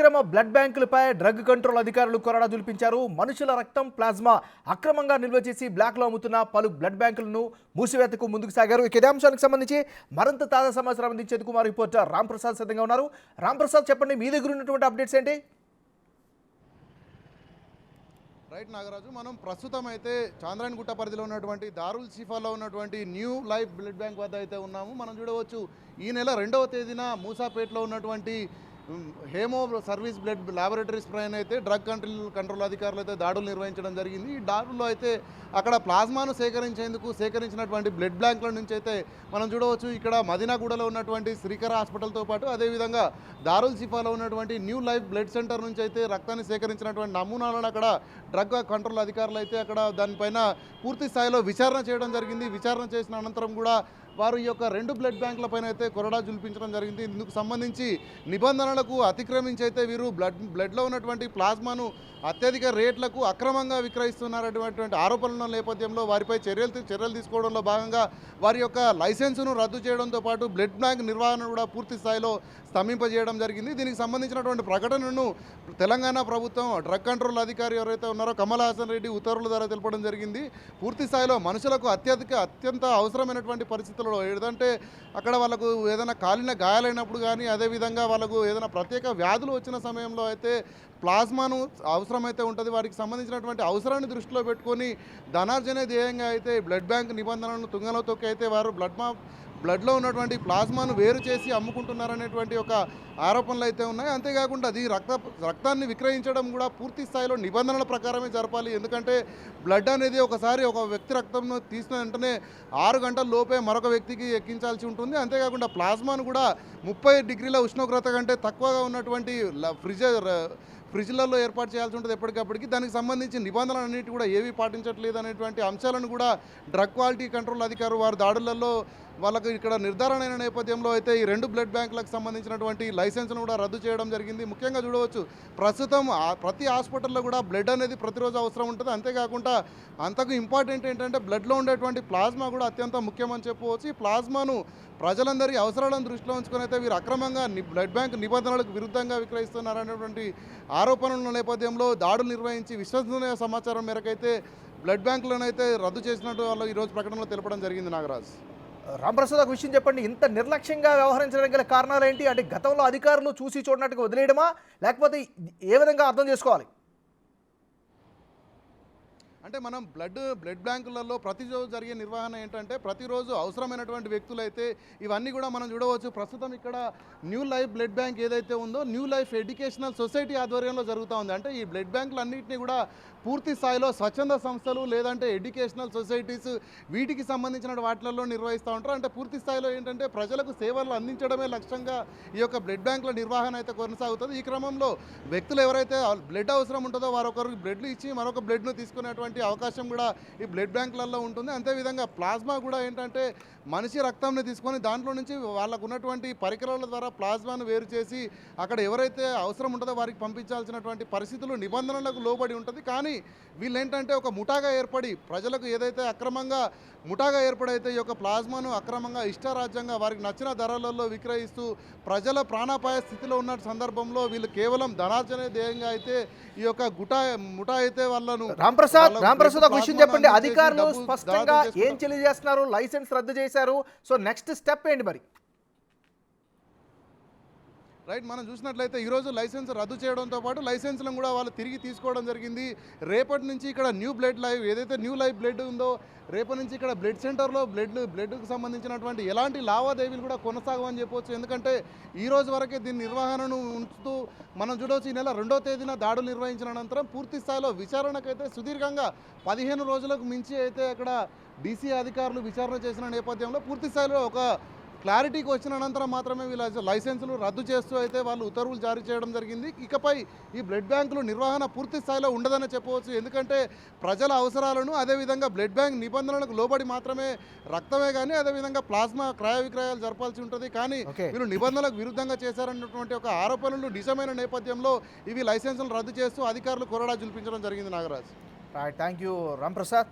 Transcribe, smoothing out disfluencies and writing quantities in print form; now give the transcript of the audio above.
అక్రమ blood బ్యాంకులపై drug control అధికారులు కొరడా జులిపించారు. మనుషుల రక్తం, ప్లాజ్మా అక్రమంగా నిల్వ చేసి బ్లాక్లో అమ్ముతున్న పలు బ్లడ్ బ్యాంకులను మూసివేతకు ముందుకు సాగారు. ఇదే అంశానికి సంబంధించి మరింత తాజా సమాచారం అందించేందుకు మా రిపోర్టర్ రామ్ ప్రసాద్ సిద్ధంగా ఉన్నారు. రామ్ ప్రసాద్, చెప్పండి, మీ దగ్గర ఉన్నటువంటి అప్డేట్స్ ఏంటి? రైట్ నాగరాజు, మనం ప్రస్తుతం అయితే చాంద్రాయణగుట్ట పరిధిలో ఉన్నటువంటి దారుల్ షిఫాలో ఉన్నటువంటి న్యూ లైఫ్ బ్లడ్ బ్యాంక్ వద్ద అయితే ఉన్నాము. మనం చూడవచ్చు, ఈ నెల 2వ తేదీన మూసాపేటలో ఉన్నటువంటి హేమో సర్వీస్ బ్లడ్ ల్యాబొరేటరీస్ పైన అయితే డ్రగ్ కంట్రోల్ అధికారులు అయితే దాడులు నిర్వహించడం జరిగింది. ఈ దాడుల్లో అయితే అక్కడ ప్లాస్మాను సేకరించినటువంటి బ్లడ్ బ్యాంకుల నుంచి అయితే మనం చూడవచ్చు, ఇక్కడ మదీనాగూడలో ఉన్నటువంటి శ్రీకర హాస్పిటల్తో పాటు అదేవిధంగా దారుల్ షిఫాలో ఉన్నటువంటి న్యూ లైఫ్ బ్లడ్ సెంటర్ నుంచి అయితే రక్తాన్ని సేకరించినటువంటి నమూనాలను అక్కడ డ్రగ్ కంట్రోల్ అధికారులు అయితే అక్కడ దానిపైన పూర్తి స్థాయిలో విచారణ చేయడం జరిగింది. విచారణ చేసిన అనంతరం కూడా వారు ఈ యొక్క 2 బ్లడ్ బ్యాంకుల పైన అయితే కొరడా జులిపించడం జరిగింది. ఇందుకు సంబంధించి నిబంధనలకు అతిక్రమించి అయితే వీరు బ్లడ్లో ఉన్నటువంటి ప్లాస్మాను అత్యధిక రేట్లకు అక్రమంగా విక్రయిస్తున్నారనేటువంటి ఆరోపణల నేపథ్యంలో వారిపై చర్యలు తీసుకోవడంలో భాగంగా వారి యొక్క లైసెన్సును రద్దు చేయడంతో పాటు బ్లడ్ బ్యాంక్ నిర్వహణ కూడా పూర్తి స్థాయిలో స్తంభింపజేయడం జరిగింది. దీనికి సంబంధించినటువంటి ప్రకటనను తెలంగాణ ప్రభుత్వం డ్రగ్ కంట్రోల్ అధికారి ఎవరైతే ఉన్నారో కమల్ హాసన్ రెడ్డి ఉత్తర్వుల ద్వారా తెలపడం జరిగింది. పూర్తి స్థాయిలో మనుషులకు అత్యంత అవసరమైనటువంటి పరిస్థితుల్లో ఏదంటే అక్కడ వాళ్ళకు ఏదైనా కాలిన గాయాలైనప్పుడు కానీ అదేవిధంగా వాళ్ళకు ఏదైనా ప్రత్యేక వ్యాధులు వచ్చిన సమయంలో అయితే ప్లాస్మాను అవసరమైతే ఉంటుంది. వారికి సంబంధించినటువంటి అవసరాన్ని దృష్టిలో పెట్టుకొని ధనార్జనే ధ్యేయంగా అయితే బ్లడ్ బ్యాంక్ నిబంధనలను తుంగలో తొక్కి అయితే వారు బ్లడ్లో ఉన్నటువంటి ప్లాస్మాను వేరు చేసి అమ్ముకుంటున్నారనేటువంటి ఒక ఆరోపణలు అయితే ఉన్నాయి. అంతేకాకుండా అది రక్తాన్ని విక్రయించడం కూడా పూర్తి స్థాయిలో నిబంధనల ప్రకారమే జరపాలి. ఎందుకంటే బ్లడ్ అనేది ఒకసారి ఒక వ్యక్తి రక్తంను తీసిన వెంటనే 6 గంటల లోపే మరొక వ్యక్తికి ఎక్కించాల్సి ఉంటుంది. అంతేకాకుండా ప్లాస్మాను కూడా 30 డిగ్రీల ఉష్ణోగ్రత కంటే తక్కువగా ఉన్నటువంటి ఫ్రిడ్జ్లలో ఏర్పాటు చేయాల్సి ఉంటుంది ఎప్పటికప్పటికి. దానికి సంబంధించి నిబంధనలన్నిటి కూడా ఏవి పాటించట్లేదు అనేటువంటి అంశాలను కూడా డ్రగ్ క్వాలిటీ కంట్రోల్ అధికారులు వారి దాడులలో వాళ్ళకు ఇక్కడ నిర్ధారణ అయిన నేపథ్యంలో అయితే ఈ 2 బ్లడ్ బ్యాంకులకు సంబంధించినటువంటి లైసెన్స్ను కూడా రద్దు చేయడం జరిగింది. ముఖ్యంగా చూడవచ్చు, ప్రస్తుతం ప్రతి హాస్పిటల్లో కూడా బ్లడ్ అనేది ప్రతిరోజు అవసరం ఉంటుంది. అంతేకాకుండా అంతకు ఇంపార్టెంట్ ఏంటంటే బ్లడ్లో ఉండేటువంటి ప్లాస్మా కూడా అత్యంత ముఖ్యమని చెప్పవచ్చు. ఈ ప్లాస్మాను ప్రజలందరి అవసరాలను దృష్టిలో ఉంచుకొని అయితే వీరు అక్రమంగా బ్లడ్ బ్యాంక్ నిబంధనలకు విరుద్ధంగా విక్రయిస్తున్నారనేటువంటి ఆరోపణల నేపథ్యంలో దాడులు నిర్వహించి విశ్వసనీయ సమాచారం మేరకైతే బ్లడ్ బ్యాంకులను అయితే రద్దు చేసినట్టు వాళ్ళు ఈరోజు ప్రకటనలో తెలపడం జరిగింది. నాగరాజ్, రాంప్రసాద్, ఒక విషయం చెప్పండి, ఇంత నిర్లక్ష్యంగా వ్యవహరించడానికి గల కారణాలు ఏంటి? అంటే గతంలో అధికారులు చూసి చూడనట్టుగా వదిలేయడమా, లేకపోతే ఏ విధంగా అర్థం చేసుకోవాలి? అంటే మనం బ్లడ్ బ్యాంకులలో ప్రతిరోజు జరిగే నిర్వహణ ఏంటంటే ప్రతిరోజు అవసరమైనటువంటి వ్యక్తులైతే ఇవన్నీ కూడా మనం చూడవచ్చు. ప్రస్తుతం ఇక్కడ న్యూ లైఫ్ బ్లడ్ బ్యాంక్ ఏదైతే ఉందో న్యూ లైఫ్ ఎడ్యుకేషనల్ సొసైటీ ఆధ్వర్యంలో జరుగుతూ ఉంది. అంటే ఈ బ్లడ్ బ్యాంకులు అన్నింటినీ కూడా పూర్తి స్థాయిలో స్వచ్ఛంద సంస్థలు లేదంటే ఎడ్యుకేషనల్ సొసైటీస్ వీటికి సంబంధించిన వాటిలలో నిర్వహిస్తూ ఉంటారు. అంటే పూర్తి స్థాయిలో ఏంటంటే ప్రజలకు సేవలు అందించడమే లక్ష్యంగా ఈ యొక్క బ్లడ్ బ్యాంకుల నిర్వహణ అయితే కొనసాగుతుంది. ఈ క్రమంలో వ్యక్తులు ఎవరైతే బ్లడ్ అవసరం ఉంటుందో వారొకరికి బ్లడ్లు ఇచ్చి మరొక బ్లడ్ను తీసుకునేటువంటి అవకాశం కూడా ఈ బ్లడ్ బ్యాంకులలో ఉంటుంది. అంతేవిధంగా ప్లాస్మా కూడా ఏంటంటే మనిషి రక్తాన్ని తీసుకొని దాంట్లో నుంచి వాళ్ళకు ఉన్నటువంటి పరికరాల ద్వారా ప్లాస్మాను వేరు చేసి అక్కడ ఎవరైతే అవసరం ఉంటుందో వారికి పంపించాల్సినటువంటి పరిస్థితులు నిబంధనలకు లోబడి ఉంటుంది. కానీ వీళ్ళు ఏంటంటే ఒక ముఠాగా ఏర్పడి ప్రజలకు ఏదైతే అక్రమంగా ముఠాగా ఏర్పడైతే ఈ యొక్క ప్లాస్మాను అక్రమంగా ఇష్టారాజ్యంగా వారికి నచ్చిన ధరలలో విక్రయిస్తూ ప్రజల ప్రాణాపాయ స్థితిలో ఉన్న సందర్భంలో వీళ్ళు కేవలం ధనార్జనే ధ్యేయంగా అయితే ఈ యొక్క ముఠా అయితే వాళ్ళను రాంప్రసాద్, ఒక విషయం చెప్పండి, అధికారులు స్పష్టంగా ఏం తెలియజేస్తున్నారు? లైసెన్స్ రద్దు చేశారు, సో నెక్స్ట్ స్టెప్ ఏంటి మరి? రైట్, మనం చూసినట్లయితే ఈరోజు లైసెన్స్ రద్దు చేయడంతో పాటు లైసెన్స్లను కూడా వాళ్ళు తిరిగి తీసుకోవడం జరిగింది. రేపటి నుంచి ఇక్కడ న్యూ బ్లడ్ లైవ్ ఏదైతే న్యూ లైఫ్ బ్లడ్ ఉందో రేపటి నుంచి ఇక్కడ బ్లడ్ సెంటర్లో బ్లడ్కు సంబంధించినటువంటి ఎలాంటి లావాదేవీలు కూడా కొనసాగమని చెప్పవచ్చు. ఎందుకంటే ఈ రోజు వరకే దీని నిర్వహణను ఉంచుతూ మనం చూడవచ్చు, ఈ నెల 2వ తేదీన దాడులు నిర్వహించిన అనంతరం పూర్తి స్థాయిలో విచారణకైతే సుదీర్ఘంగా 15 రోజులకు మించి అయితే అక్కడ డీసీ అధికారులు విచారణ చేసిన నేపథ్యంలో పూర్తి స్థాయిలో ఒక క్లారిటీకి వచ్చిన అనంతరం మాత్రమే వీళ్ళ లైసెన్సులు రద్దు చేస్తూ అయితే వాళ్ళు ఉత్తర్వులు జారీ చేయడం జరిగింది. ఇకపై ఈ బ్లడ్ బ్యాంకులు నిర్వహణ పూర్తి స్థాయిలో ఉండదని చెప్పవచ్చు. ఎందుకంటే ప్రజల అవసరాలను అదేవిధంగా బ్లడ్ బ్యాంక్ నిబంధనలకు లోబడి మాత్రమే రక్తమే కానీ అదేవిధంగా ప్లాస్మా క్రయ విక్రయాలు జరపాల్సి ఉంటుంది. కానీ వీళ్ళు నిబంధనలకు విరుద్ధంగా చేశారన్నటువంటి ఒక ఆరోపణలు నిజమైన నేపథ్యంలో ఇవి లైసెన్సులు రద్దు చేస్తూ అధికారులు కొరడా జులిపించడం జరిగింది. Nagaraj, thank you Ramprasad.